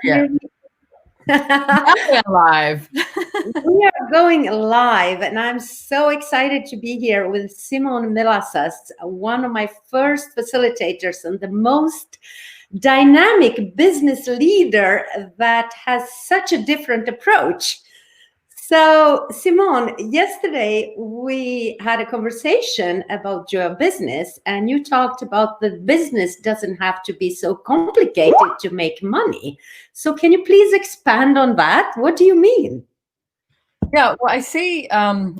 yet. Now we're live. We are going live, and I'm so excited to be here with Simone Milasas, one of my first facilitators and the most dynamic business leader that has such a different approach. So, Simone, yesterday we had a conversation about your business, and you talked about the business doesn't have to be so complicated to make money. So, can you please expand on that? What do you mean? Yeah, well, I see, and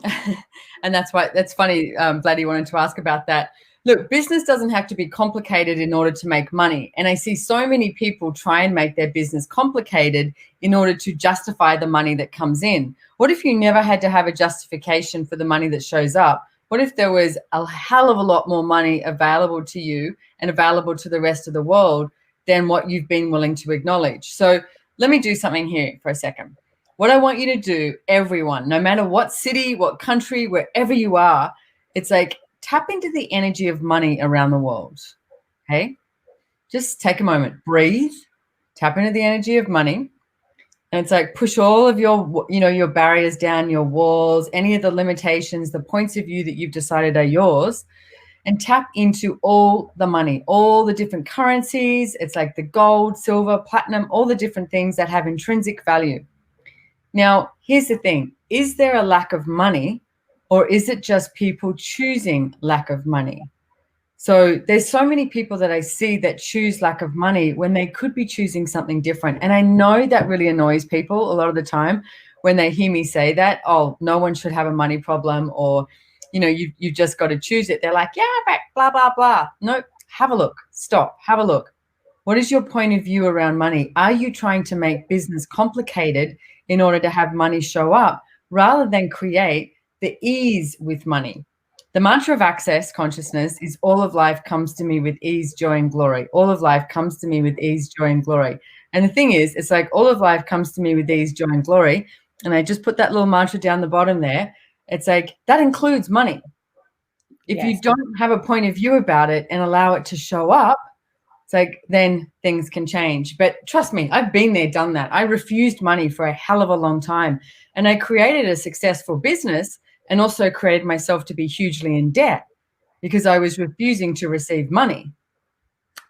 that's funny, Vladdy wanted to ask about that. Look, business doesn't have to be complicated in order to make money. And I see so many people try and make their business complicated in order to justify the money that comes in. What if you never had to have a justification for the money that shows up? What if there was a hell of a lot more money available to you and available to the rest of the world than what you've been willing to acknowledge? So let me do something here for a second. What I want you to do, everyone, no matter what city, what country, wherever you are, it's like tap into the energy of money around the world, okay? Just take a moment, breathe, tap into the energy of money, and it's like push all of your, your barriers down, your walls, any of the limitations, the points of view that you've decided are yours, and tap into all the money, all the different currencies. It's like the gold, silver, platinum, all the different things that have intrinsic value. Now, here's the thing. Is there a lack of money, or is it just people choosing lack of money? So there's so many people that I see that choose lack of money when they could be choosing something different. And I know that really annoys people a lot of the time when they hear me say that, oh, no one should have a money problem, or, you've just got to choose it. They're like, yeah, but blah, blah, blah. No, have a look. Stop. Have a look. What is your point of view around money? Are you trying to make business complicated in order to have money show up rather than create the ease with money? The mantra of access consciousness is all of life comes to me with ease, joy, and glory. All of life comes to me with ease, joy, and glory. And the thing is, it's like all of life comes to me with ease, joy, and glory. And I just put that little mantra down the bottom there. It's like that includes money. If you don't have a point of view about it and allow it to show up, it's like then things can change. But trust me, I've been there, done that. I refused money for a hell of a long time. And I created a successful business and also created myself to be hugely in debt because I was refusing to receive money.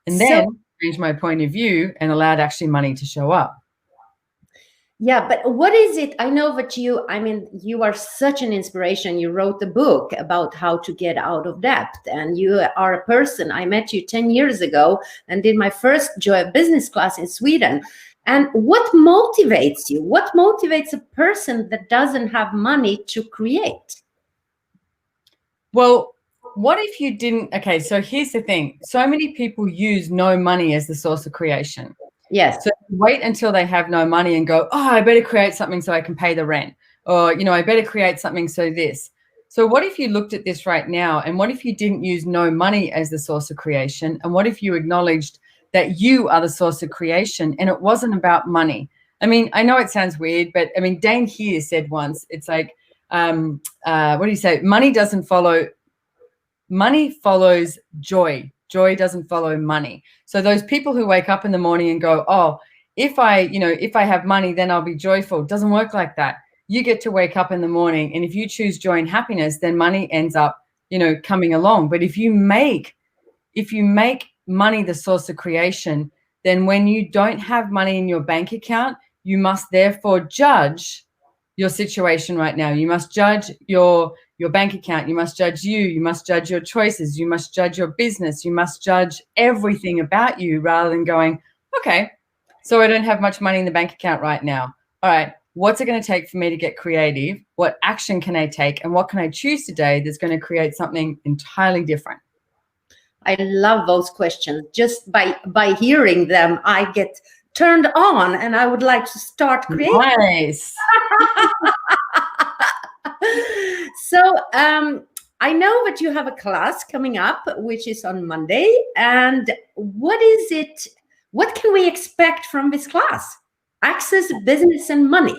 And then changed my point of view and allowed actually money to show up. Yeah, but what is it? I know that you are such an inspiration. You wrote the book about how to get out of debt, and you are a person. I met you 10 years ago and did my first Joy Business class in Sweden. And what motivates you? What motivates a person that doesn't have money to create? Well, what if you didn't? Okay, so here's the thing. So many people use no money as the source of creation. Yes. So wait until they have no money and go, oh, I better create something so I can pay the rent. Or, I better create something so this. So what if you looked at this right now, and what if you didn't use no money as the source of creation? And what if you acknowledged that you are the source of creation and it wasn't about money? I mean, I know it sounds weird, but I mean, Dane here said once, it's like, what do you say? Money follows joy. Joy doesn't follow money. So those people who wake up in the morning and go, oh, if I have money, then I'll be joyful. It doesn't work like that. You get to wake up in the morning, and if you choose joy and happiness, then money ends up, coming along. But if you make money the source of creation, then when you don't have money in your bank account, you must therefore judge your situation right now. You must judge your bank account. You must judge you. You must judge your choices. You must judge your business. You must judge everything about you rather than going, okay, so I don't have much money in the bank account right now. All right, what's it going to take for me to get creative? What action can I take? And what can I choose today that's going to create something entirely different? I love those questions. Just by hearing them, I get turned on and I would like to start creating. Nice. So I know that you have a class coming up, which is on Monday. And what is it? What can we expect from this class? Access, business, and money.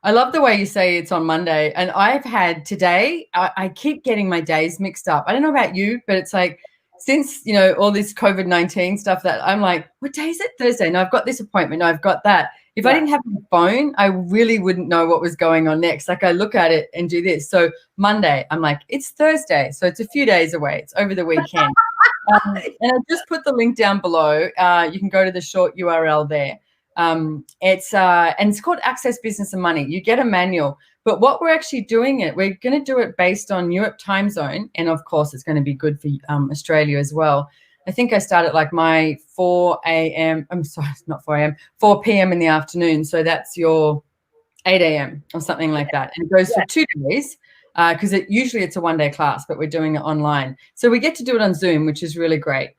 I love the way you say it's on Monday. And I've had today, I keep getting my days mixed up. I don't know about you, but it's like since, all this COVID-19 stuff, that I'm like, what day is it? Thursday. No, I've got this appointment. No, I've got that. If I didn't have my phone, I really wouldn't know what was going on next. Like, I look at it and do this. So Monday, I'm like, it's Thursday. So it's a few days away. It's over the weekend. And I just put the link down below. You can go to the short URL there. And it's called Access Business and Money. You get a manual. But what we're actually doing we're going to do it based on Europe time zone. And of course, it's going to be good for Australia as well. I think I start at like my 4 a.m. I'm sorry, it's not 4 a.m., 4 p.m. in the afternoon. So that's your 8 a.m. or something like that. And it goes for 2 days because usually it's a one-day class, but we're doing it online. So we get to do it on Zoom, which is really great.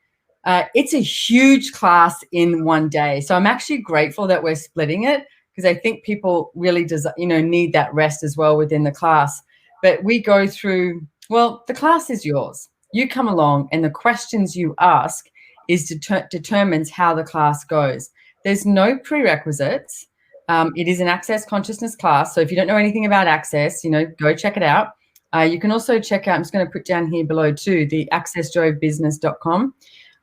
It's a huge class in one day. So I'm actually grateful that we're splitting it, because I think people really need that rest as well within the class. But we go through, well, the class is yours. You come along and the questions you ask determines how the class goes. There's no prerequisites. It is an Access Consciousness class. So if you don't know anything about Access, go check it out. You can also check out, I'm just going to put down here below too, the accessjoybusiness.com.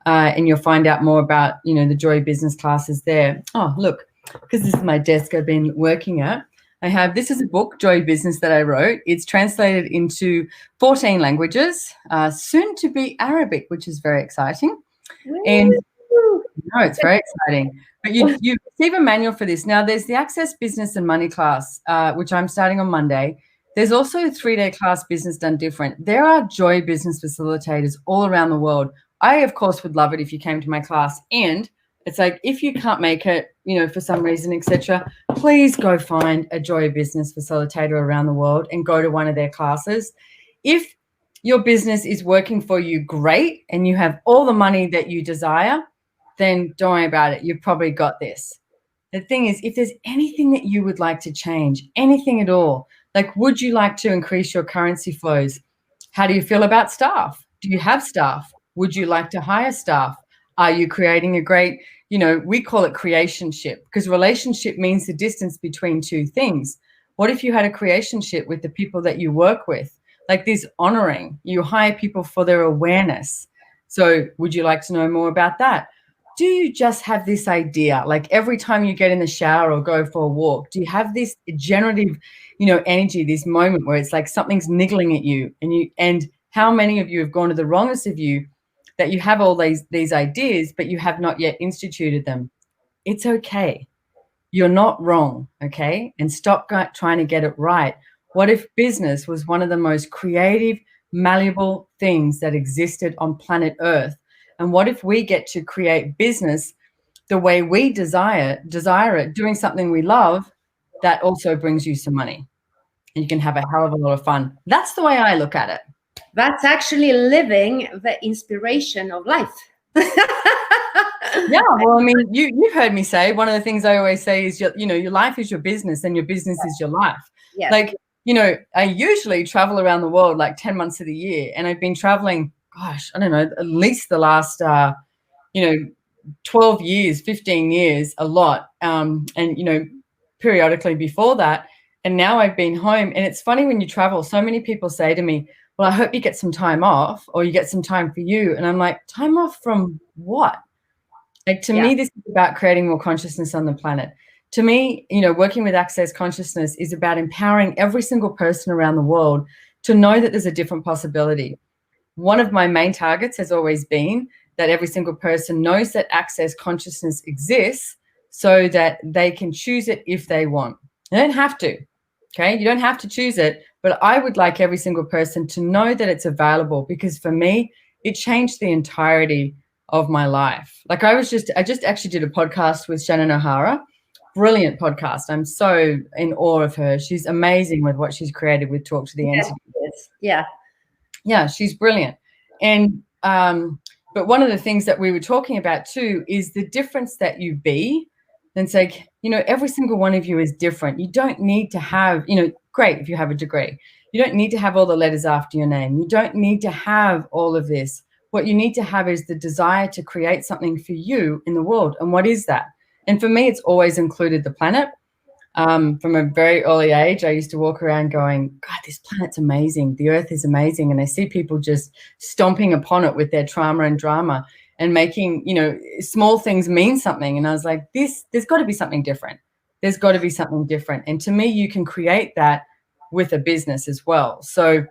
And you'll find out more about, the Joy Business classes there. Oh, look, because this is my desk I've been working at. This is a book, Joy Business, that I wrote. It's translated into 14 languages, soon to be Arabic, which is very exciting. And it's very exciting. But you receive a manual for this. Now, there's the Access Business and Money class, which I'm starting on Monday. There's also a 3-day class, Business Done Different. There are Joy Business facilitators all around the world. I, of course, would love it if you came to my class. And it's like, if you can't make it, for some reason, etc., please go find a Joy Business facilitator around the world and go to one of their classes. If your business is working for you great and you have all the money that you desire, then don't worry about it. You've probably got this. The thing is, if there's anything that you would like to change, anything at all, like, would you like to increase your currency flows? How do you feel about staff? Do you have staff? Would you like to hire staff? Are you creating a great, we call it creationship, because relationship means the distance between two things. What if you had a creationship with the people that you work with? Like this honoring, you hire people for their awareness. So would you like to know more about that? Do you just have this idea, like every time you get in the shower or go for a walk, do you have this generative, energy, this moment where it's like something's niggling at you, and how many of you have gone to the wrongest of you that you have all these ideas, but you have not yet instituted them? It's okay. You're not wrong, okay? And stop trying to get it right. What if business was one of the most creative, malleable things that existed on planet Earth? And what if we get to create business the way we desire it, doing something we love that also brings you some money? And you can have a hell of a lot of fun. That's the way I look at it. That's actually living the inspiration of life. Yeah, well, I mean, you've heard me say, one of the things I always say is, your life is your business and your business is your life. Yes. Like, I usually travel around the world like 10 months of the year, and I've been traveling, gosh, I don't know, at least the last, 12 years, 15 years, a lot. And, periodically before that. And now I've been home. And it's funny when you travel, so many people say to me, well, I hope you get some time off, or you get some time for you. And I'm like, time off from what? Like, to me, this is about creating more consciousness on the planet. To me, working with Access Consciousness is about empowering every single person around the world to know that there's a different possibility. One of my main targets has always been that every single person knows that Access Consciousness exists so that they can choose it if they want. They don't have to, okay? You don't have to choose it, but I would like every single person to know that it's available, because for me, it changed the entirety of my life. Like, I just actually did a podcast with Shannon O'Hara. Brilliant podcast. I'm so in awe of her. She's amazing with what she's created with Talk to the Entity. Yeah, she's brilliant. And but one of the things that we were talking about too is the difference that you be. And it's like, every single one of you is different. You don't need to have, great if you have a degree. You don't need to have all the letters after your name. You don't need to have all of this. What you need to have is the desire to create something for you in the world. And what is that? And for me, it's always included the planet. From a very early age, I used to walk around going, God, this planet's amazing. The earth is amazing. And I see people just stomping upon it with their trauma and drama and making, small things mean something. And I was like, there's got to be something different. There's got to be something different. And to me, you can create that with a business as well. So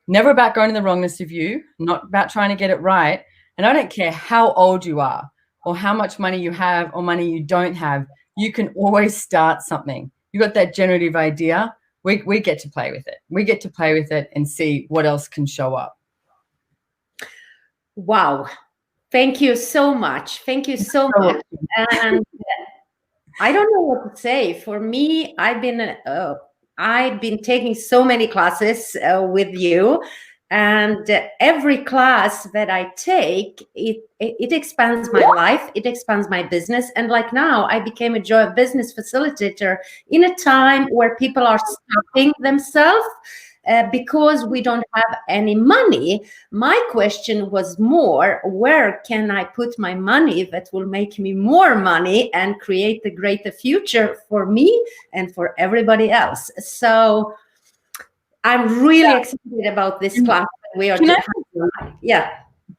never about going to the wrongness of you, not about trying to get it right. And I don't care how old you are or how much money you have or money you don't have, you can always start something. You got that generative idea. We get to play with it. We get to play with it and see what else can show up. Wow. Thank you so much. Thank you so much. And I don't know what to say. For me, I've been taking so many classes with you, and every class that I take, it expands my life, it expands my business. And like now, I became a joy business facilitator in a time where people are stopping themselves because we don't have any money. My question was more, where can I put my money that will make me more money and create a greater future for me and for everybody else? So I'm really excited about this class that we are doing. Yeah.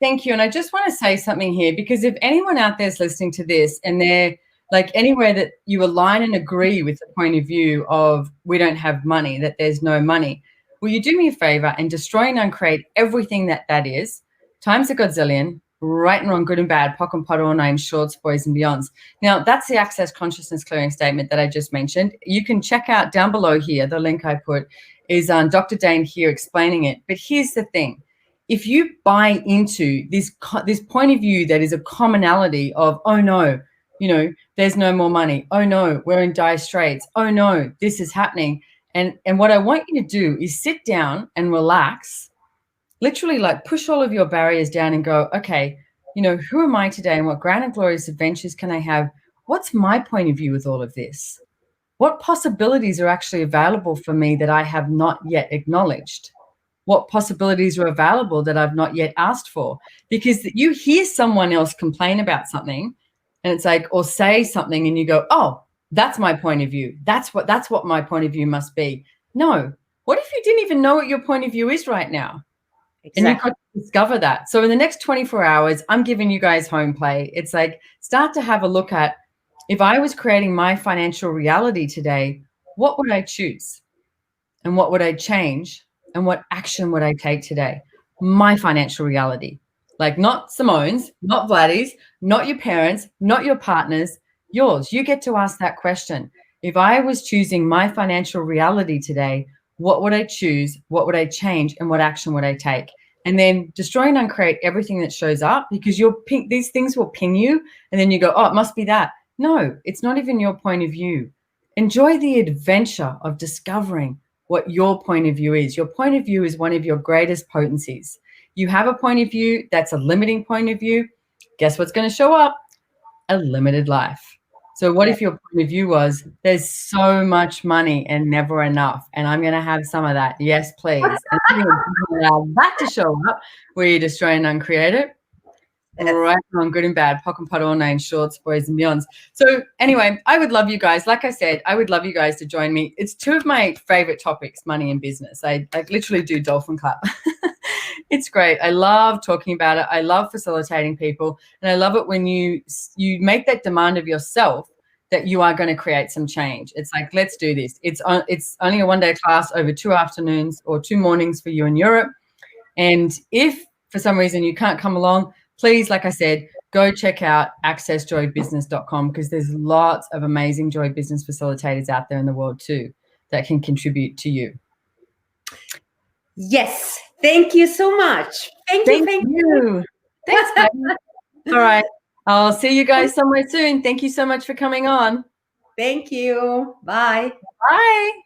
Thank you. And I just want to say something here, because if anyone out there is listening to this and they're like anywhere that you align and agree with the point of view of we don't have money, that there's no money, will you do me a favor and destroy and uncreate everything that is, times a godzillion, right and wrong, good and bad, POC and POD, all nine shorts, boys and beyonds. Now, that's the Access Consciousness Clearing Statement that I just mentioned. You can check out down below here, the link I put is on Dr. Dane here explaining it. But here's the thing. If you buy into this point of view that is a commonality of, oh no, there's no more money. Oh no, we're in dire straits. Oh no, this is happening. And what I want you to do is sit down and relax, literally like push all of your barriers down and go, okay, who am I today and what grand and glorious adventures can I have? What's my point of view with all of this? What possibilities are actually available for me that I have not yet acknowledged? What possibilities are available that I've not yet asked for? Because you hear someone else complain about something and it's like, or say something and you go, oh, that's my point of view. That's what my point of view must be. No. What if you didn't even know what your point of view is right now? Exactly. And you've got to discover that. So in the next 24 hours, I'm giving you guys home play. It's like, start to have a look at, if I was creating my financial reality today, what would I choose? And what would I change? And what action would I take today? My financial reality. Like not Simone's, not Vladdy's, not your parents, not your partner's, yours. You get to ask that question. If I was choosing my financial reality today, what would I choose? What would I change? And what action would I take? And then destroy and uncreate everything that shows up, because these things will ping you. And then you go, oh, it must be that. No, it's not even your point of view. Enjoy the adventure of discovering what your point of view is. Your point of view is one of your greatest potencies. You have a point of view that's a limiting point of view. Guess what's going to show up? A limited life. So what if your point of view was, there's so much money and never enough, and I'm going to have some of that? Yes, please. And I'm going to allow that to show up, where you destroy and uncreate it. Right on, good and bad, POC and POD, all nine shorts, boys and beyonds. So anyway, I would love you guys. Like I said, I would love you guys to join me. It's two of my favorite topics, money and business. I literally do dolphin clap. It's great. I love talking about it. I love facilitating people. And I love it when you make that demand of yourself that you are going to create some change. It's like, let's do this. It's only a one-day class over 2 afternoons or 2 mornings for you in Europe. And if for some reason you can't come along, please, like I said, go check out accessjoybusiness.com, because there's lots of amazing joy business facilitators out there in the world too that can contribute to you. Yes. Thank you so much. Thank you. Thanks, baby. All right. I'll see you guys somewhere soon. Thank you so much for coming on. Thank you. Bye. Bye.